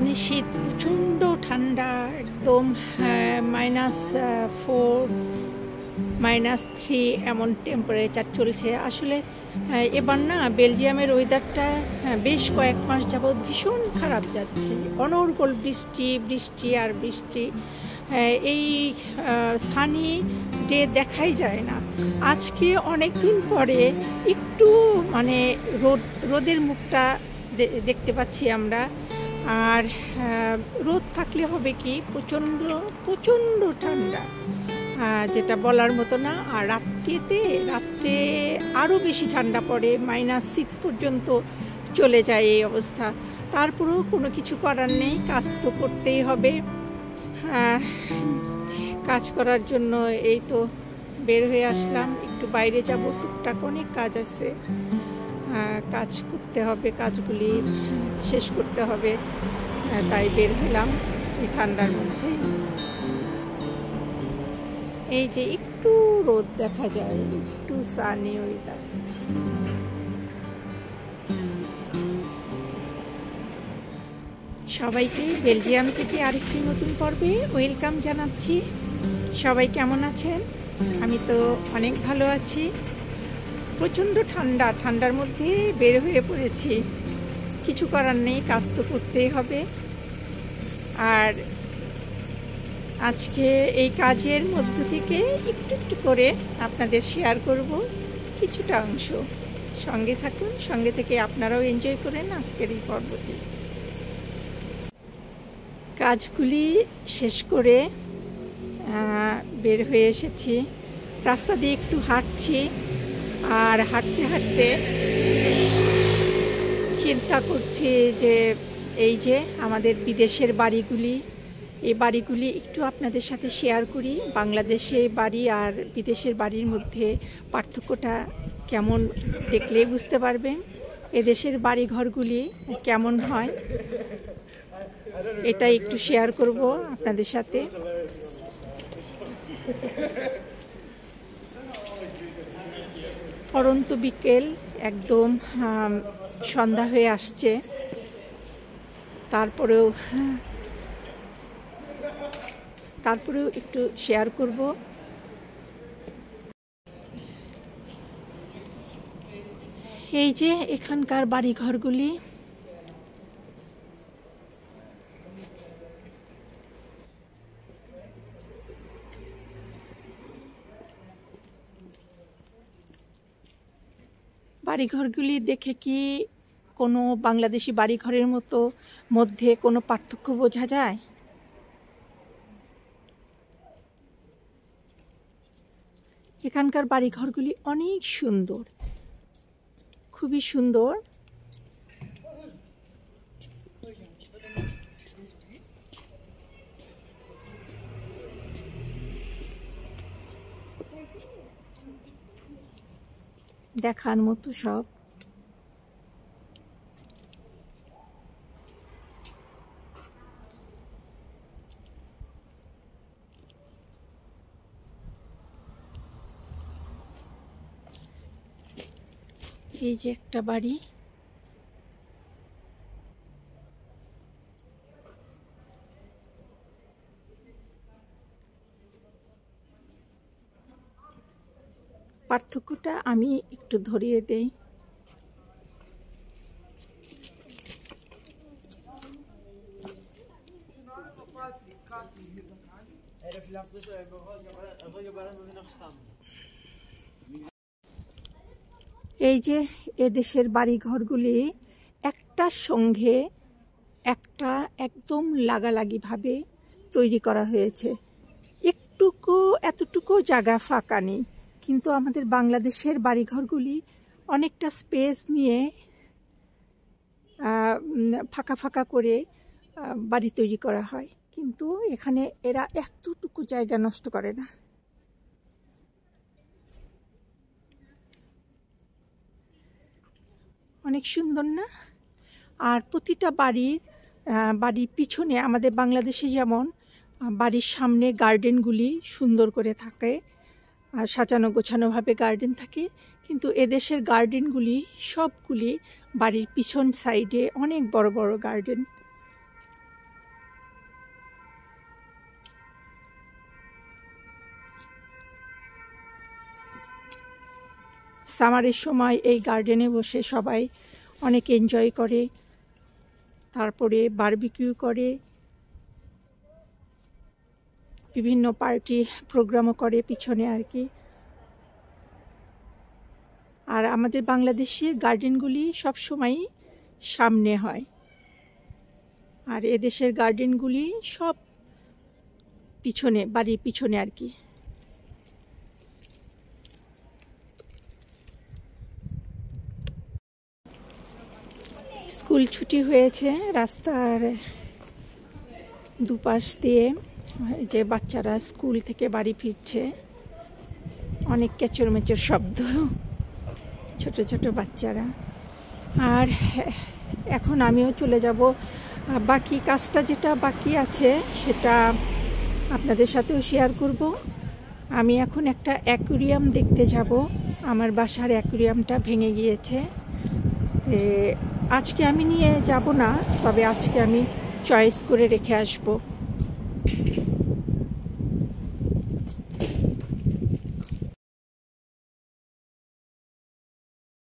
কনকনে শীত, প্রচণ্ড ঠান্ডা, একদম -4 -3 এমন টেম্পারেচার চলছে। আসলে এবার না বেলজিয়ামের ওয়েদারটা বেশ কয়েক মাস যাবৎ ভীষণ খারাপ যাচ্ছে। অনর্গল বৃষ্টি বৃষ্টি আর বৃষ্টি, এই সানি ডে দেখাই যায় না। আজকে অনেক দিন পরে একটু মানে রোদের মুখটা দেখতে পাচ্ছি আমরা। আর রোদ থাকলে হবে কি, প্রচণ্ড প্রচণ্ড ঠান্ডা, যেটা বলার মতো না। আর রাত্রে আরও বেশি ঠান্ডা পড়ে, -6 পর্যন্ত চলে যায় এই অবস্থা। তারপরেও কোনো কিছু করার নেই, কাজ তো করতেই হবে। কাজ করার জন্য এই তো বের হয়ে আসলাম, একটু বাইরে যাব, টুকটাক অনেক কাজ আছে, কাজ করতে হবে, কাজগুলি শেষ করতে হবে, তাই বের হলাম এই ঠান্ডার মধ্যে। এই যে একটু রোদ দেখা যায়, একটু সানি ওয়েদার। সবাইকে বেলজিয়াম থেকে আরেকটি নতুন পর্বে ওয়েলকাম জানাচ্ছি। সবাই কেমন আছেন? আমি তো অনেক ভালো আছি। প্রচণ্ড ঠান্ডার মধ্যে বের হয়ে পড়েছি, কিছু করার নেই, কাজ তো করতেই হবে। আর আজকে এই কাজের মধ্য থেকে একটু একটু করে আপনাদের শেয়ার করব কিছুটা অংশ। সঙ্গে থাকুন, সঙ্গে থেকে আপনারাও এনজয় করেন আজকের এই পর্বটি। কাজগুলি শেষ করে বের হয়ে এসেছি, রাস্তা দিয়ে একটু হাঁটছি। আর হাঁটতে হাঁটতে চিন্তা করছি যে এই যে আমাদের বিদেশের বাড়িগুলি, এই বাড়িগুলি একটু আপনাদের সাথে শেয়ার করি। বাংলাদেশে বাড়ি আর বিদেশের বাড়ির মধ্যে পার্থক্যটা কেমন দেখলেই বুঝতে পারবেন, এদেশের বাড়ি ঘরগুলি কেমন হয়, এটা একটু শেয়ার করব আপনাদের সাথে। পরন্ত বিকেল, একদম সন্ধ্যা হয়ে আসছে, তারপরেও একটু শেয়ার করব। এই যে এখানকার বাড়িঘরগুলি, বাড়িঘরগুলি দেখে কি কোনো বাংলাদেশি বাড়িঘরের মধ্যে কোনো পার্থক্য বোঝা যায়? এখানকার বাড়িঘরগুলি অনেক সুন্দর, খুবই সুন্দর। দেখার মতো সব। এই যে একটা বাড়ি, পার্থক্যটা আমি একটু ধরিয়ে দেই। এই যে এদেশের বাড়িঘরগুলি একটার সঙ্গে একটা একদম লাগালাগিভাবে তৈরি করা হয়েছে, এতটুকু জায়গা ফাঁকা নেই। কিন্তু আমাদের বাংলাদেশের বাড়িঘরগুলি অনেকটা স্পেস নিয়ে ফাঁকা ফাঁকা করে বাড়ি তৈরি করা হয়, কিন্তু এখানে এরা এতটুকু জায়গা নষ্ট করে না। অনেক সুন্দর না? আর প্রতিটা বাড়ির পিছনে, আমাদের বাংলাদেশে যেমন বাড়ির সামনে গার্ডেনগুলি সুন্দর করে থাকে, সাজানো গোছানোভাবে গার্ডেন থাকে, কিন্তু এদেশের গার্ডেনগুলি সবগুলি বাড়ির পিছন সাইডে অনেক বড় বড় গার্ডেন। সামারের সময় এই গার্ডেনে বসে সবাই অনেক এনজয় করে, তারপরে বারবিকিউ করে, বিভিন্ন পার্টি প্রোগ্রামও করে পিছনে আর কি। আর আমাদের বাংলাদেশের গার্ডেনগুলি সবসময়ই সামনে হয়, আর এদেশের গার্ডেনগুলি সব পিছনে, বাড়ির পিছনে আর কি। স্কুল ছুটি হয়েছে, রাস্তার দুপাশ দিয়ে যে বাচ্চারা স্কুল থেকে বাড়ি ফিরছে, অনেক কেচরমেচর শব্দ, ছোট ছোট বাচ্চারা। আর এখন আমিও চলে যাব, বাকি কাজটা যেটা বাকি আছে সেটা আপনাদের সাথেও শেয়ার করব। আমি এখন একটা অ্যাকুরিয়াম দেখতে যাব, আমার বাসার অ্যাকুরিয়ামটা ভেঙে গিয়েছে। আজকে আমি নিয়ে যাব না, তবে আজকে আমি চয়েস করে রেখে আসব।